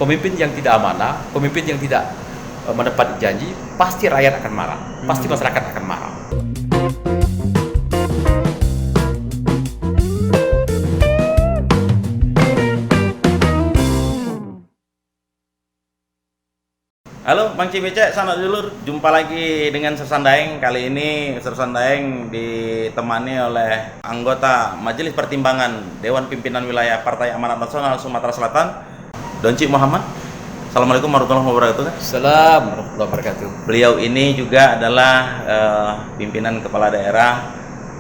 Pemimpin yang tidak amanah, pemimpin yang tidak menepati janji, pasti rakyat akan marah, pasti masyarakat akan marah. Halo Bang Cimece, sanak dulur, jumpa lagi dengan Sersan Daeng. Kali ini Sersan Daeng ditemani oleh anggota Majelis Pertimbangan Dewan Pimpinan Wilayah Partai Amanat Nasional Sumatera Selatan, Donci Muhammad. Assalamualaikum warahmatullahi wabarakatuh. Assalamualaikum warahmatullahi wabarakatuh. Beliau ini juga adalah pimpinan kepala daerah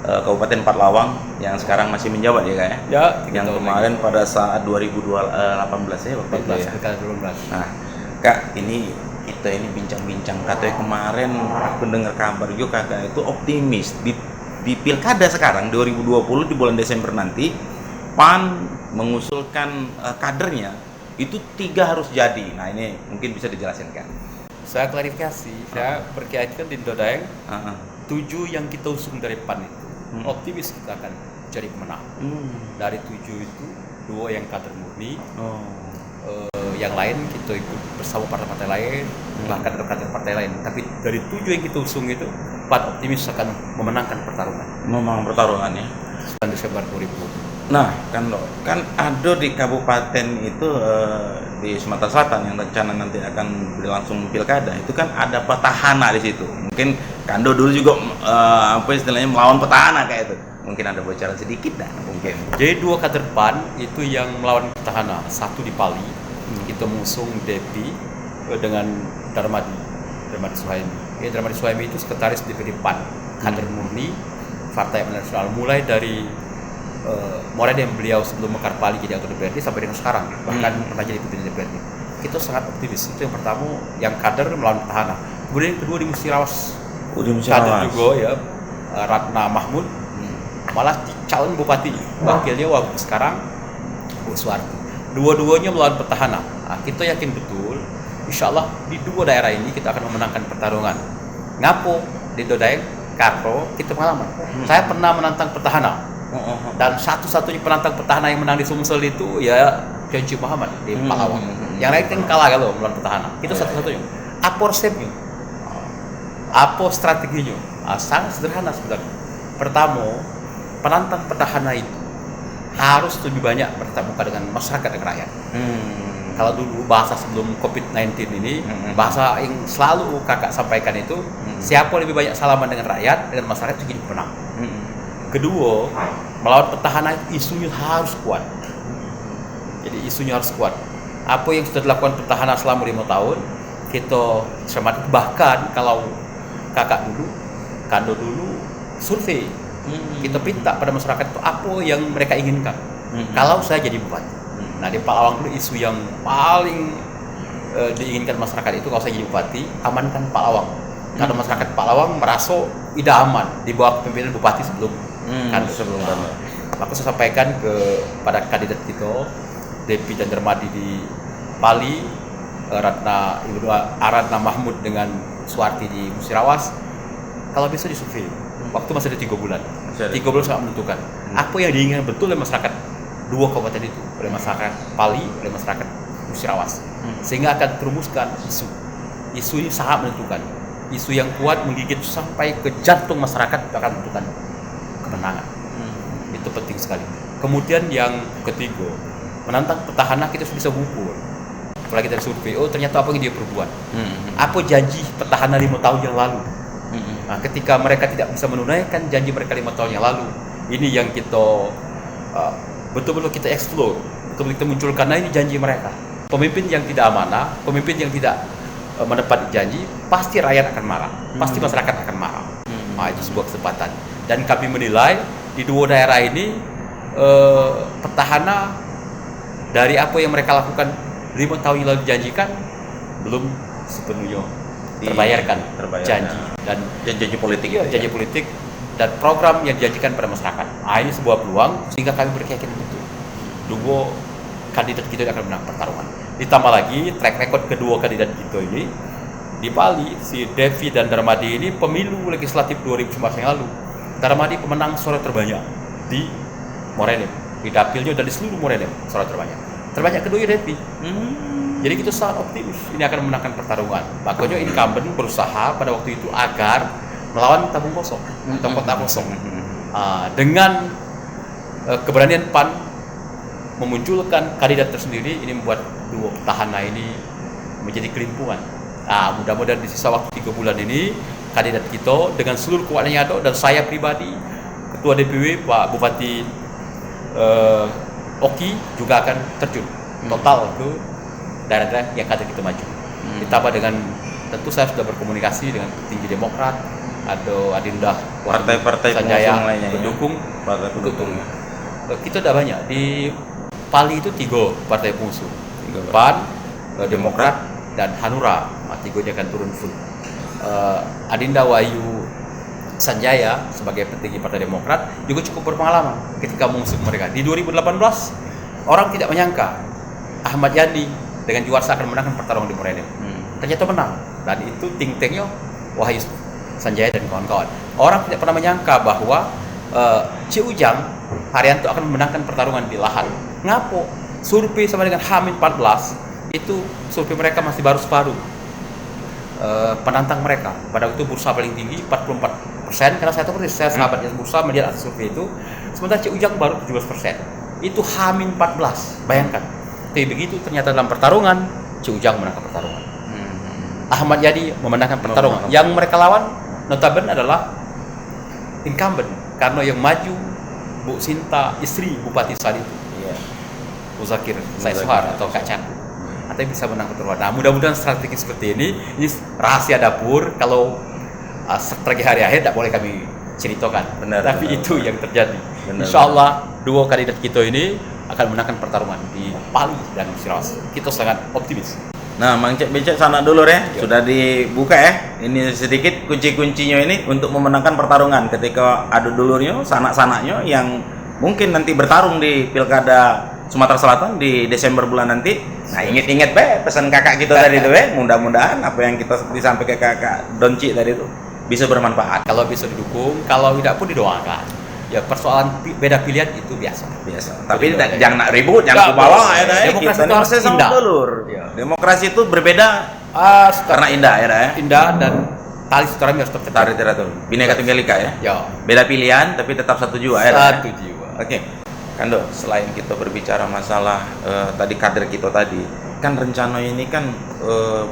Kabupaten Parlawang yang sekarang masih menjabat ya Kak ya? Ya, Yang kemarin lagi. Pada saat 2018 ya waktu itu ya. Nah, Kak, ini kita ini bincang-bincang, katanya kemarin aku dengar kabar juga Kakak itu optimis di pilkada sekarang 2020 di bulan Desember nanti PAN mengusulkan kadernya itu 3 harus jadi. Nah ini mungkin bisa dijelaskan kan? Saya klarifikasi, saya berkeyakinan di Daeng 7 yang kita usung dari PAN itu optimis kita akan jadi pemenang. Dari 7 itu 2 yang kader murni. Yang lain kita ikut bersama partai-partai lain, bahkan kader partai lain. Tapi dari 7 yang kita usung itu, PAN optimis akan memenangkan pertarungan. Memenang pertarungan ya. 9 Desember 2020. Nah, kan ada di kabupaten itu di Sumatera Selatan yang rencana nanti akan berlangsung pilkada. Itu kan ada petahana di situ. Mungkin Kando dulu juga apa istilahnya melawan petahana kayak itu. Mungkin ada bocoran sedikit dah mungkin. Jadi 2 kader PAN itu yang melawan petahana. 1 di Pali, kita mengusung Depi dengan Darmadi Suhaimi. Darmadi Suhaimi itu sekretaris DPD PAN, kader murni Partai Amanat Nasional, mulai dari mulai yang beliau sebelum mekar Pali jadi anggota DPRD sampai dengan sekarang, bahkan pernah jadi pimpinan DPRD. Kita sangat optimis. Itu yang pertama, yang kader melawan petahana. Kemudian yang kedua di Musirawas, kader juga ya, Ratna Mahmud, malah calon bupati, wakilnya waktu sekarang Bu Suwarti. Dua-duanya melawan petahana. Nah, kita yakin betul, insya Allah di 2 daerah ini kita akan memenangkan pertarungan. Ngapo di Daeng, Karto, kita pengalaman. Saya pernah menantang petahana. Dan satu-satunya penantang petahana yang menang di Sumsel itu ya Donci Muhammad di Palawang. Yang lain kan kalah kalau melawan petahana. Itu satu-satunya. Apa resepnya? Apa strateginya? Sangat sederhana sebenarnya. Pertama, penantang petahana itu harus lebih banyak bertatap muka dengan masyarakat dan rakyat. Kalau dulu bahasa sebelum COVID-19 ini, bahasa yang selalu kakak sampaikan itu, siapa lebih banyak salaman dengan rakyat, dengan masyarakat itu jadi pemenang. Kedua, melawan petahana itu isunya harus kuat. Jadi isunya harus kuat. Apa yang sudah dilakukan petahana selama 5 tahun, kita cermati. Bahkan kalau kakak dulu, Kando dulu survei, kita minta pada masyarakat itu apa yang mereka inginkan. Kalau saya jadi bupati. Nah di Palawang dulu isu yang paling diinginkan masyarakat itu kalau saya jadi bupati, amankan Palawang. Karena masyarakat Palawang merasa tidak aman di bawah kepemimpinan bupati sebelum Maka saya sampaikan kepada kandidat kita, Depi dan Darmadi di Pali, Ratna Mahmud dengan Suwarti di Musirawas, kalau bisa disurvei. Waktu masih ada 3 bulan. 3 bulan sangat menentukan. Apa yang diinginkan betul oleh masyarakat 2 kabupaten itu, oleh masyarakat Pali, oleh masyarakat Musirawas, sehingga akan terumuskan isu. Isu ini sangat menentukan. Isu yang kuat menggigit sampai ke jantung masyarakat akan menentukan kemenangan. Itu penting sekali. Kemudian yang ketiga, menantang petahana kita bisa mengukur. Setelah kita survei, ternyata apa yang dia perbuat. Apa janji petahana 5 tahun yang lalu. Nah, ketika mereka tidak bisa menunaikan janji mereka 5 tahun yang lalu, ini yang kita betul-betul kita explore, betul-betul kita munculkan. Nah, ini janji mereka. Pemimpin yang tidak amanah, pemimpin yang tidak menepati janji, pasti rakyat akan marah, pasti masyarakat akan marah. Nah, itu sebuah kesempatan. Dan kami menilai di 2 daerah ini petahana dari apa yang mereka lakukan 5 tahun yang lalu dijanjikan belum sepenuhnya terbayarkan. Janji dan janji politik. Iya, janji politik dan program yang dijanjikan pada masyarakat. Nah, ini sebuah peluang sehingga kami berkeyakinan betul 2 kandidat kita akan menang pertarungan. Ditambah lagi track record kedua kandidat kita ini di Bali, si Devi dan Darmadi ini pemilu legislatif 2019 yang lalu. Darmadi pemenang suara terbanyak di Morenim, di dapilnya dan di seluruh Morenim suara terbanyak. Terbanyak kedua Devi. Jadi kita sangat optimis ini akan memenangkan pertarungan. Makanya incumbent berusaha pada waktu itu agar melawan tabung kosong atau kotak kosong. Dengan keberanian PAN memunculkan kandidat tersendiri, ini membuat duo petahana ini menjadi kelimpungan. Mudah-mudahan di sisa waktu 3 bulan ini kandidat kita dengan seluruh kekuatan yang ada dan saya pribadi, Ketua DPW Pak Bupati Oki juga akan terjun total ke daerah-daerah yang akan kita maju. Ditambah dengan tentu saya sudah berkomunikasi dengan petinggi Demokrat, ada Adinda, partai-partai Sanjaya lainnya pendukung, partai pendukung. Kita sudah banyak di Pali itu 3 partai pengusung, PAN, Demokrat dan Hanura. 3 dia akan turun full. Adinda Wahyu Sanjaya sebagai petinggi Partai Demokrat juga cukup berpengalaman ketika mengusung mereka. Di 2018 orang tidak menyangka Ahmad Yani dengan Juwarsa akan menangkan pertarungan di Morenim. Ternyata menang, dan itu think tanknya Wahyu Sanjaya dan kawan-kawan. Orang tidak pernah menyangka bahwa Ci Ujang Haryanto akan memenangkan pertarungan di Lahan. Ngapo? Survei sama dengan H-14 itu survei mereka masih baru separuh. Penantang mereka pada waktu bursa paling tinggi 44%, karena saya tahu persis, saya sahabatnya bursa melihat hasil survei itu, sementara Ci Ujang baru 17%. Itu H-14, bayangkan. Tapi begitu ternyata dalam pertarungan Ci Ujang menangkan pertarungan. Ahmad Yani memenangkan pertarungan. Yang mereka lawan notabene adalah incumbent, karena yang maju Bu Sinta, istri Bupati saat itu, Muzakir Saisuhar atau Kak Caku, atau bisa menang pertarungan. Nah, mudah-mudahan strategi seperti ini rahasia dapur. Kalau strategi hari akhir tidak boleh kami ceritakan. Tapi itu yang terjadi. Insya Allah dua kandidat kita ini akan menangkan pertarungan di Pali dan Cirawas. Kita sangat optimis. Nah, Mang Cek Becek sana dulu ya. Sudah dibuka ya. Ini sedikit kunci-kuncinya ini untuk memenangkan pertarungan ketika adu dulurnya, sanak-sanaknya yang mungkin nanti bertarung di Pilkada Sumatera Selatan di Desember bulan nanti. Nah, inget-inget pesan kakak kita tadi itu mudah-mudahan apa yang kita disampaikan ke kakak Donci tadi itu bisa bermanfaat. Kalau bisa didukung, kalau tidak pun didoakan. Ya, persoalan beda pilihan itu biasa. Tapi jangan nak ribut, jangan kubawa ya. Demokrasi itu harus sama dulur. Demokrasi itu berbeda karena indah ya. Indah dan tali silaturahmi harus tetap. Tari teratur. Bhinneka Tunggal Ika ya. Beda pilihan tapi tetap satu jiwa ya. Satu jiwa. Oke. Kando, selain kita berbicara masalah tadi kader kita tadi, kan rencana ini kan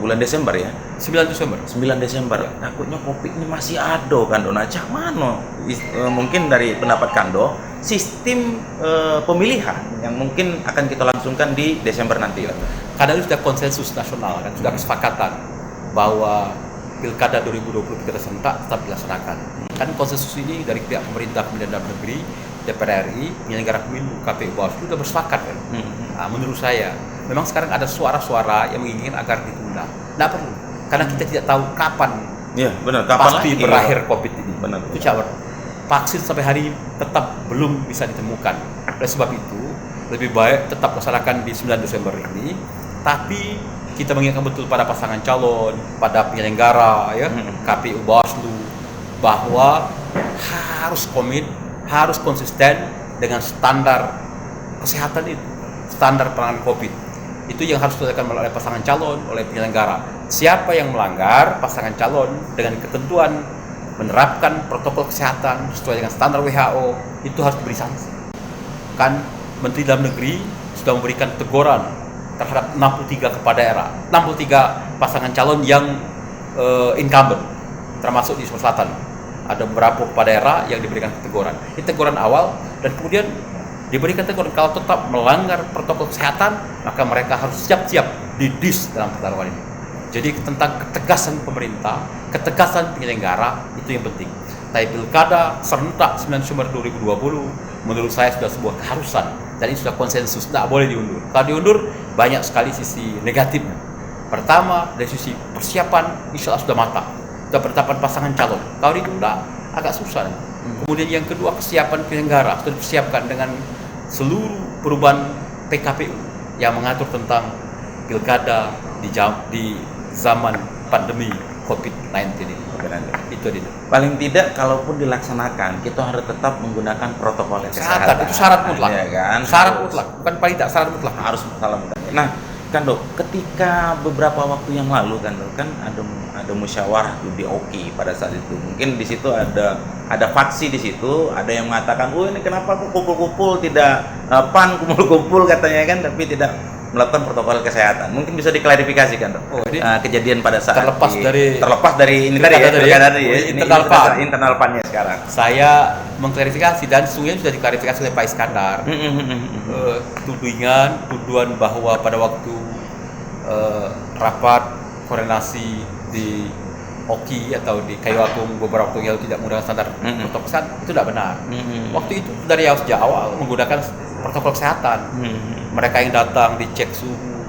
bulan Desember ya? 9 Desember. 9 Desember. Takutnya Covid ini masih ada, Kando. Nah, cak mana? Mungkin dari pendapat Kando, sistem pemilihan yang mungkin akan kita langsungkan di Desember nanti. Karena itu sudah konsensus nasional, kan sudah kesepakatan bahwa Pilkada 2020 Pilkada serentak tetap dilaksanakan. Kan konsensus ini dari pihak pemerintah, kemudian dalam negeri, DPR RI, penyelenggara pemilu, KPU, Bawaslu sudah bersepakat kan. Nah, menurut saya, memang sekarang ada suara-suara yang menginginkan agar ditunda. Tidak perlu, karena kita tidak tahu kapan. Iya, benar. Kapan pasti lagi berakhir COVID ini. Benar. Itu cawer. Vaksin sampai hari ini tetap belum bisa ditemukan. Oleh sebab itu, lebih baik tetap laksanakan di 9 Desember ini. Tapi kita mengingatkan betul pada pasangan calon, pada penyelenggara, ya, KPU, Bawaslu, bahwa harus komit, harus konsisten dengan standar kesehatan itu, standar penanganan COVID. Itu yang harus dilakukan oleh pasangan calon, oleh penyelenggara. Siapa yang melanggar, pasangan calon dengan ketentuan menerapkan protokol kesehatan sesuai dengan standar WHO, itu harus diberi sanksi. Kan Menteri Dalam Negeri sudah memberikan teguran terhadap 63 kepala daerah, 63 pasangan calon yang incumbent, termasuk di Sumatera Selatan. Ada beberapa kepala daerah yang diberikan teguran. Ini teguran awal, dan kemudian diberikan teguran kalau tetap melanggar protokol kesehatan, maka mereka harus siap-siap didis dalam pertarungan ini. Jadi tentang ketegasan pemerintah, ketegasan penyelenggara, itu yang penting. Tapi Pilkada serentak 9 Desember 2020 menurut saya sudah sebuah keharusan, dan ini sudah konsensus, tidak boleh diundur. Kalau diundur banyak sekali sisi negatifnya. Pertama, dari sisi persiapan insya Allah sudah matang, sudah penetapan pasangan calon. Kalau ditunda agak susah. Kemudian yang kedua, kesiapan penyelenggara sudah dipersiapkan dengan seluruh perubahan PKPU yang mengatur tentang pilkada di zaman pandemi COVID-19 ini. Itu dia. Paling tidak kalaupun dilaksanakan, kita harus tetap menggunakan protokol kesehatan. Itu syarat mutlak. Ya kan? Syarat mutlak, bukan paling tidak, syarat mutlak. Harus salah mutlak. Nah, kan dok, ketika beberapa waktu yang lalu kan dok, kan ada musyawarah tuh di OKI pada saat itu. Mungkin di situ ada faksi di situ, ada yang mengatakan, oh ini kenapa kok kumpul-kumpul tidak PAN kumpul-kumpul katanya kan, tapi tidak melakukan protokol kesehatan. Mungkin bisa diklarifikasi kan dok? Oh, kejadian pada saat terlepas dari ini tadi ya, internal PAN. Internal PAN-nya sekarang. Saya mengklarifikasi dan sungguhnya sudah diklarifikasi oleh Pak Iskandar. Tuduhan bahwa pada waktu rapat koordinasi di OKI atau di Kayu Agung beberapa waktu yang tidak menggunakan standar protokol kesehatan itu tidak benar. Waktu itu dari sejak awal menggunakan protokol kesehatan. Mereka yang datang dicek suhu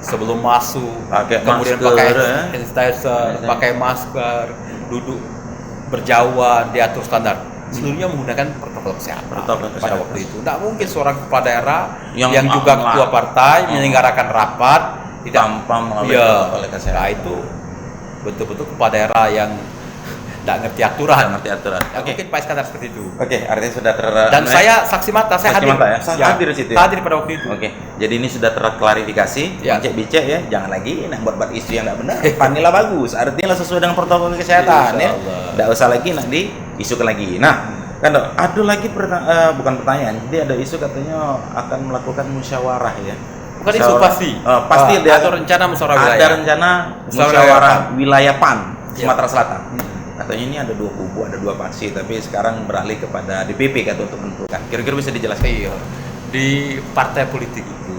sebelum masuk, kemudian pakai sanitizer, pakai masker, duduk berjauhan, diatur standar. Seluruhnya menggunakan protokol kesehatan pada waktu itu. Tidak mungkin seorang kepala daerah yang juga ketua partai menyelenggarakan rapat tanpa melalui protokol kesehatan. Nah itu betul-betul kepala daerah yang tidak ngerti aturan. Oke. Mungkin Pak Iskandar seperti itu. Oke, artinya sudah Dan saya saksi mata, saya hadir. Hadir di situ ya? Hadir pada waktu itu. Oke, jadi ini sudah terklarifikasi. Bicek ya, jangan lagi buat isu yang tidak benar. Panilah bagus, artinya sesuai dengan protokol kesehatan ya. Tidak usah lagi nanti isukan lagi. Nah, kan dok, ada lagi bukan pertanyaan, jadi ada isu katanya akan melakukan musyawarah ya. Bukan isu pasti. Pasti ada rencana musyawarah wilayah. Ada rencana musyawarah wilayah PAN Sumatera Selatan. Katanya ini ada dua kubu, ada dua faksi, tapi sekarang beralih kepada DPP kata untuk menentukan. Kira-kira bisa dijelaskan? Iya. Di partai politik itu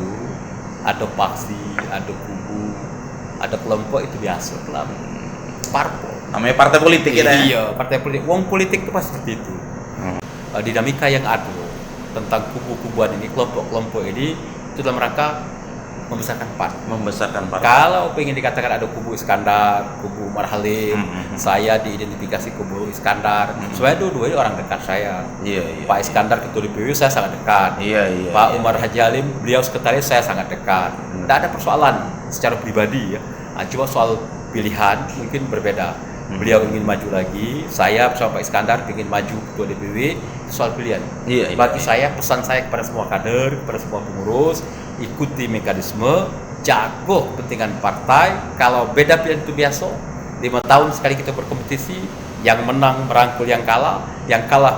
ada faksi, ada kubu, ada kelompok, itu biasa. Parpol. Namanya partai politik ya? Iya, partai politik. Wong politik itu pasti seperti itu. Dinamika yang ada tentang kubu-kubuan ini, kelompok-kelompok ini itu dalam rangka membesarkan partai. Kalau ingin dikatakan ada kubu Iskandar, kubu Umar Halim, saya diidentifikasi kubu Iskandar. Sebenarnya dua-duanya orang dekat saya. Pak Iskandar ketua DPW saya sangat dekat. Pak Umar Haji Halim beliau sekretaris saya sangat dekat. Tidak ada persoalan secara pribadi ya. Cuma soal pilihan mungkin berbeda. Beliau ingin maju lagi, saya bersama Pak Iskandar ingin maju ketua DPW, soal pilihan. Bagi saya, pesan saya kepada semua kader, kepada semua pengurus, ikuti mekanisme, jago kepentingan partai. Kalau beda pilihan itu biasa, 5 tahun sekali kita berkompetisi, yang menang merangkul yang kalah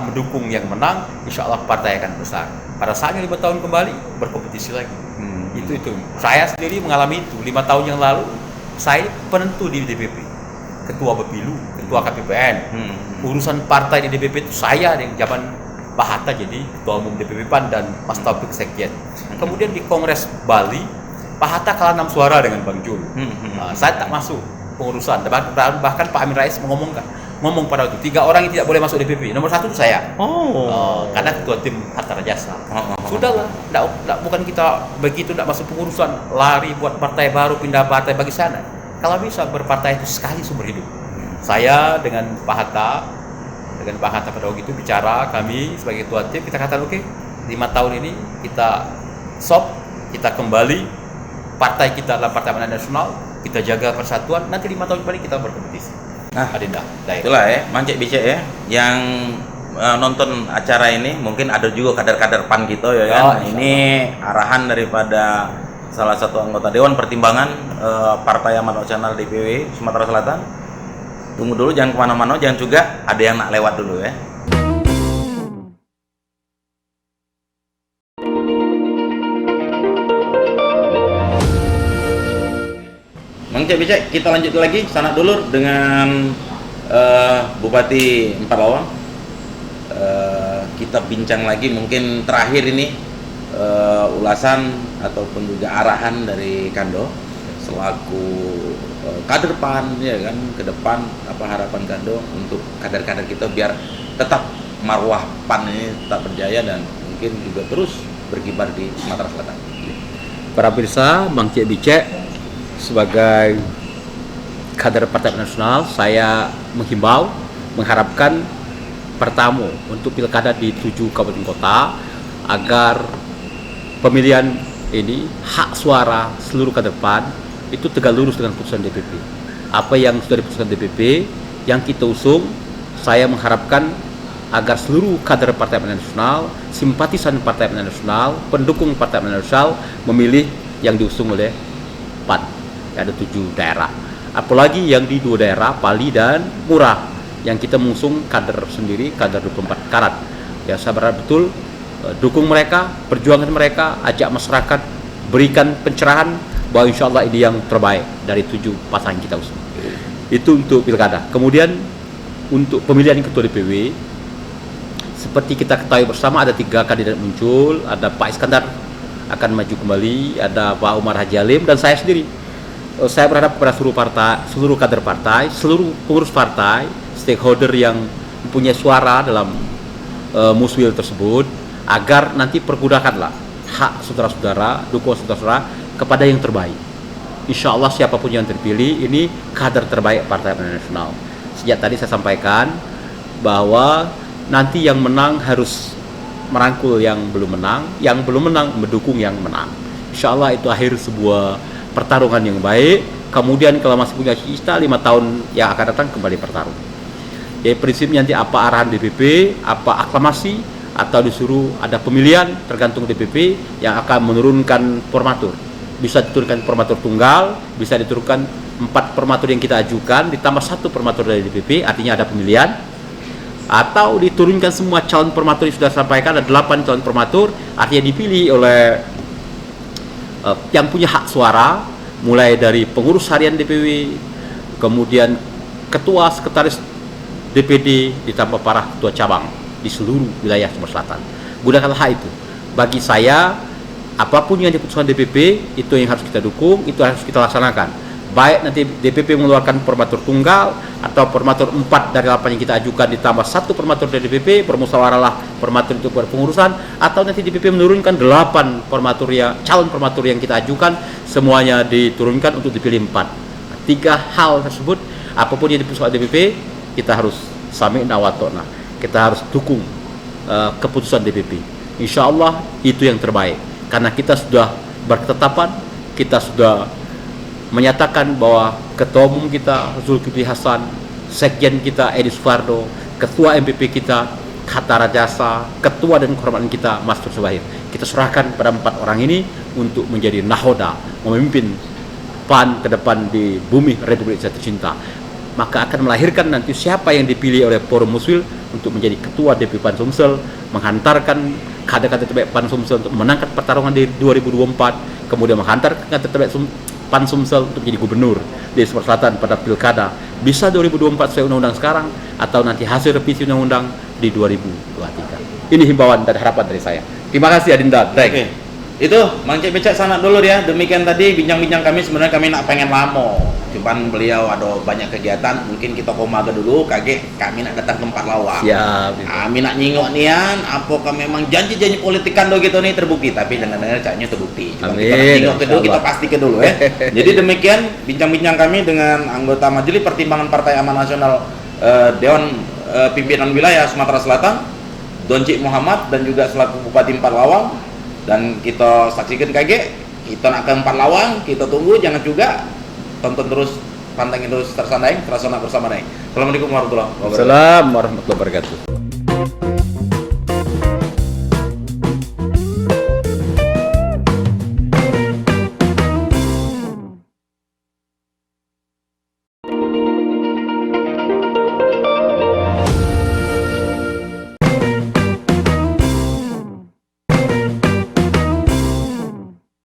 mendukung yang menang, insya Allah partai akan besar. Pada saatnya 5 tahun kembali, berkompetisi lagi. Itu. Saya sendiri mengalami itu, 5 tahun yang lalu, saya penentu di DPP. Ketua Bepilu, ketua KPPN, urusan partai di DPP itu saya yang zaman Pak Hatta jadi ketua umum DPP PAN dan Mas Taufik sekjen. Kemudian di Kongres Bali, Pak Hatta kalah 6 suara dengan Bang Jul. Saya tak masuk pengurusan. Bahkan Pak Amin Rais ngomong pada waktu 3 orang yang tidak boleh masuk DPP. Nomor 1 itu saya. Karena ketua tim Hatta Rajasa. Sudahlah, bukan kita begitu tidak masuk pengurusan, lari buat partai baru, pindah partai bagi sana. Kalau bisa berpartai itu sekali seumur hidup. Saya dengan Pak Hatta pada waktu itu bicara, kami sebagai ketua tim, kita katakan oke, 5 tahun ini kita kita kembali, partai kita adalah Partai Amanat Nasional, kita jaga persatuan, nanti 5 tahun kembali kita berkompetisi. Nah, itulah ya, Mancek Bicek ya, yang nonton acara ini, mungkin ada juga kader-kader PAN gitu ya kan. Ini arahan daripada salah satu anggota Dewan Pertimbangan Partai Amanat Nasional DPW Sumatera Selatan. Tunggu dulu, jangan kemana-mana, jangan juga ada yang nak lewat dulu ya. Mang Cek Bicek, kita lanjut lagi sanak dulur dengan Bupati Empalawang. Kita bincang lagi mungkin terakhir ini ulasan ataupun juga arahan dari Kando selaku kader PAN ya kan, ke depan apa harapan Kando untuk kader-kader kita biar tetap marwah PAN ini tetap berjaya dan mungkin juga terus berkibar di Sumatera Selatan. Para pemirsa, Mang Cek Bicek sebagai kader Partai Nasional, saya mengharapkan pertama untuk pilkada di 7 kabupaten kota agar pemilihan ini hak suara seluruh kader PAN itu tegak lurus dengan putusan DPP. Apa yang sudah diputuskan DPP yang kita usung, saya mengharapkan agar seluruh kader Partai Amanat Nasional, simpatisan Partai Amanat Nasional, pendukung Partai Amanat Nasional memilih yang diusung oleh PAN. Ada 7 daerah. Apalagi yang di 2 daerah, Pali dan Murah, yang kita mengusung kader sendiri, kader 24 karat. Ya, saya berharap betul dukung mereka, perjuangan mereka, ajak masyarakat, berikan pencerahan bahwa insya Allah ini yang terbaik dari 7 pasangan kita usung. Itu untuk pilkada. Kemudian untuk pemilihan ketua DPW, seperti kita ketahui bersama ada 3 kandidat muncul. Ada Pak Iskandar akan maju kembali, ada Pak Umar Haji Alim, dan saya sendiri. Saya berharap kepada seluruh partai, seluruh kader partai, seluruh pengurus partai, stakeholder yang mempunyai suara dalam muswil tersebut, agar nanti pergunakanlah hak saudara-saudara, dukungan saudara-saudara kepada yang terbaik. Insya Allah siapapun yang terpilih, ini kader terbaik Partai Amanat Nasional. Sejak tadi saya sampaikan bahwa nanti yang menang harus merangkul yang belum menang mendukung yang menang. Insya Allah itu akhir sebuah pertarungan yang baik. Kemudian kalau masih punya cita 5 tahun yang akan datang kembali bertarung. Jadi prinsipnya nanti apa arahan DPP, apa aklamasi, atau disuruh ada pemilihan, tergantung DPP yang akan menurunkan formatur. Bisa diturunkan formatur tunggal, bisa diturunkan 4 formatur yang kita ajukan, ditambah 1 formatur dari DPP, artinya ada pemilihan. Atau diturunkan semua calon formatur yang sudah sampaikan, ada 8 calon formatur, artinya dipilih oleh yang punya hak suara, mulai dari pengurus harian DPW, kemudian ketua sekretaris DPD, ditambah para ketua cabang di seluruh wilayah Sumatera Selatan. Gunakanlah hak itu. Bagi saya, apapun yang diputuskan DPP, itu yang harus kita dukung, itu harus kita laksanakan. Baik nanti DPP mengeluarkan formatur tunggal atau formatur 4 dari 8 yang kita ajukan ditambah 1 formatur dari DPP, bermusyawarahlah formatur itu berpengurusan, atau nanti DPP menurunkan 8 formatur calon formatur yang kita ajukan, semuanya diturunkan untuk dipilih 4. 3 hal tersebut, apapun yang diputuskan DPP, kita harus sami'na wa ta'na. Kita harus dukung keputusan DPP. Insya Allah itu yang terbaik, karena kita sudah berketetapan, kita sudah menyatakan bahwa ketua umum kita Zulkifli Hasan, sekjen kita Edi Supardo, ketua MPP kita Hatta Rajasa, ketua dan kehormatan kita Mas Subahir. Kita serahkan pada 4 orang ini untuk menjadi nahoda, memimpin PAN ke depan di bumi Republik Indonesia tercinta. Maka akan melahirkan nanti siapa yang dipilih oleh Forum Muswil untuk menjadi ketua DPP PAN Sumsel, menghantarkan kader-kader terbaik PAN Sumsel untuk menangkan pertarungan di 2024, kemudian menghantarkan kader terbaik PAN Sumsel untuk menjadi gubernur di Sumatera Selatan pada pilkada. Bisa 2024 sesuai undang-undang sekarang, atau nanti hasil revisi undang-undang di 2023. Ini himbauan dan harapan dari saya. Terima kasih Adinda. Oke. Itu Mang Cek Becak sana dulu ya. Demikian tadi bincang-bincang kami, sebenarnya kami nak pengen lamo. Cuman beliau ada banyak kegiatan, mungkin kita komaga dulu, kami nak datang ke tempat lawak. Siap. Kami nak nyingok nian, apakah memang janji-janji politikan do gitu nih terbukti, tapi dengar-dengar caranya terbukti. Cuma kita nak nyingok dulu, kita pastikan dulu ya. Jadi demikian bincang-bincang kami dengan anggota Majelis Pertimbangan Partai Amanat Nasional Dewan Pimpinan Wilayah Sumatera Selatan, Doncik Muhammad, dan juga selaku Bupati 4 Lawang. Dan kita saksikan kita nak ke 4 Lawang, kita tunggu, jangan juga tonton terus, pantengin terus Tersandai, Terasona bersama Naik. Assalamualaikum warahmatullahi wabarakatuh. Assalamualaikum warahmatullahi wabarakatuh.